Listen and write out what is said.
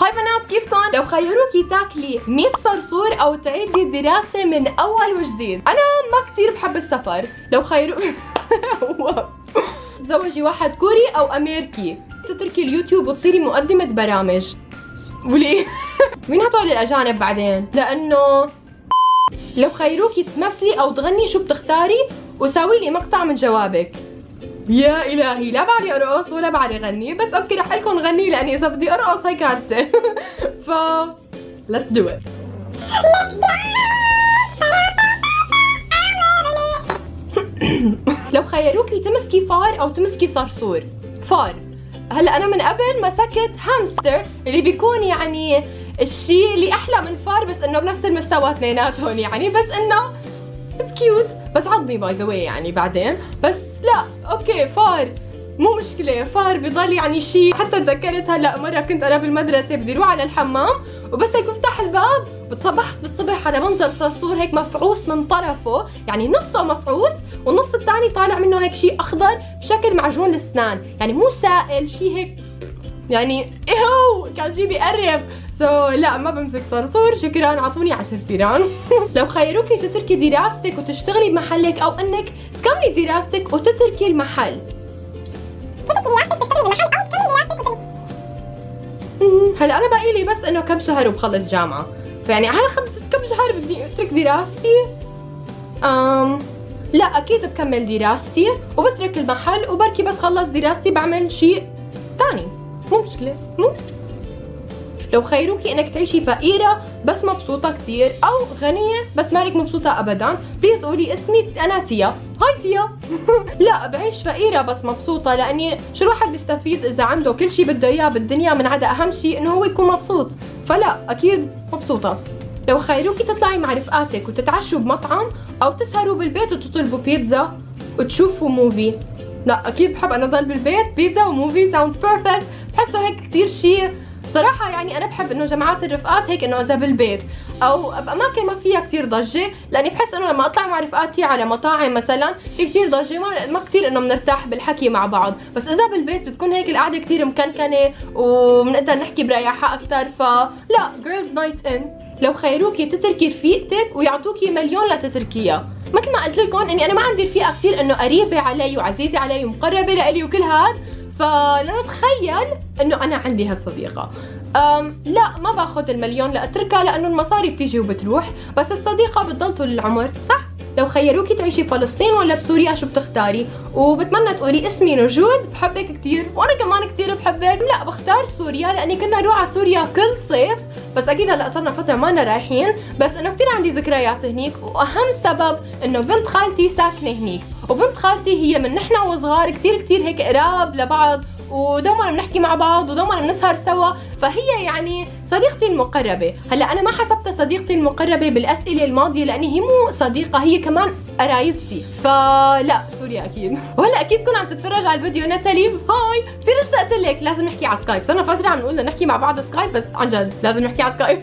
هاي بنات كيفكن؟ لو خيروكي تاكلي 100 صرصور او تعيدي الدراسة من اول وجديد. انا ما كتير بحب السفر. لو خيروكي تزوجي واحد كوري او امريكي، تتركي اليوتيوب وتصيري مقدمة برامج. وليه؟ مين هدول الاجانب بعدين؟ لانه لو خيروكي تمثلي او تغني شو بتختاري؟ وساوي لي مقطع من جوابك. يا الهي، لا بعرف ارقص ولا بعرف اغني، بس اوكي رح لكم غني لاني اذا بدي ارقص هي كارثه. ف let's do it. لو خيروكي تمسكي فار او تمسكي صرصور. فار، هلا انا من قبل مسكت هامستر اللي بيكون يعني الشيء اللي احلى من فار، بس انه بنفس المستوى اثنيناتهم يعني، بس انه اتس كيوت، بس عضني باي ذا واي يعني بعدين. بس لا اوكي فار مو مشكلة، فار بضل يعني شيء. حتى تذكرت هلا مرة كنت انا بالمدرسة بدي اروح على الحمام، وبس هيك بفتح الباب وتصبحت بالصبح على منظر صرصور هيك مفعوص من طرفه، يعني نصه مفعوص والنص الثاني طالع منه هيك شيء اخضر بشكل معجون الاسنان، يعني مو سائل، شيء هيك يعني ايهو كان شيء بيقرب. لا ما بمسك صرصور، شكرا اعطوني 10 فيران. لو خيروكي تتركي دراستك وتشتغلي بمحلك، او انك تكملي دراستك وتتركي المحل. تتركي دراستك تشتغلي بمحل او تكملي دراستك هلا انا باقي لي بس انه كم شهر وبخلص جامعة، فيعني على كم شهر بدي اترك دراستي؟ لا اكيد بكمل دراستي وبترك المحل، وبركي بس خلص دراستي بعمل شيء ثاني، مو مشكلة. مو لو خيروكي انك تعيشي فقيرة بس مبسوطة كثير، او غنية بس مالك مبسوطة ابدا، بليز قولي اسمي انا تيا. هاي تيا. لا بعيش فقيرة بس مبسوطة، لاني شو الواحد بيستفيد اذا عنده كل شيء بده اياه بالدنيا من عدا اهم شيء انه هو يكون مبسوط، فلا اكيد مبسوطة. لو خيروكي تطلعي مع رفقاتك وتتعشوا بمطعم، او تسهروا بالبيت وتطلبوا بيتزا وتشوفوا موفي. لا اكيد بحب انا ضل بالبيت، بيتزا وموفي ساوندز بيرفكت. بحسه هيك كثير شيء صراحة، يعني أنا بحب إنه جماعات الرفقات هيك إنه إذا بالبيت أو بأماكن ما فيها كثير ضجة، لأني بحس إنه لما أطلع مع رفقاتي على مطاعم مثلا في كثير ضجة، ما كثير إنه بنرتاح بالحكي مع بعض، بس إذا بالبيت بتكون هيك القعدة كثير مكنكنة وبنقدر نحكي برياحة أكثر، فلا جيرلز نايت إن. لو خيروكي تتركي رفيقتك ويعطوكي مليون لتتركيها، مثل ما قلت لكم إني أنا ما عندي رفيقة كثير إنه قريبة علي وعزيزة علي ومقربة لإلي وكل هاد، فلنتخيل انه انا عندي هالصديقة. لا ما باخذ المليون لاتركها، لانه المصاري بتيجي وبتروح، بس الصديقة بتضل طول العمر، صح؟ لو خيروكي تعيشي بفلسطين ولا بسوريا شو بتختاري؟ وبتمنى تقولي اسمي نجود، بحبك كثير وانا كمان كثير بحبك. لا بختار سوريا، لاني كنا نروح على سوريا كل صيف، بس اكيد هلا صرنا فترة ما رايحين، بس انه كثير عندي ذكريات هنيك، واهم سبب انه بنت خالتي ساكنة هنيك، وبنت خالتي هي من نحن وصغار كثير هيك قراب لبعض، ودوما بنحكي مع بعض ودوما بنسهر سوا، فهي يعني صديقتي المقربة. هلا انا ما حسبتها صديقتي المقربة بالاسئلة الماضية، لاني هي مو صديقة، هي كمان قرايبتي، فلا سوريا اكيد. وهلا اكيد كنت عم تتفرج على الفيديو ناتالي، هاي كثير اشتقت لك، لازم نحكي على سكايب، صرنا فترة عم نقول نحكي مع بعض سكايب، بس عن جد لازم نحكي على سكايب.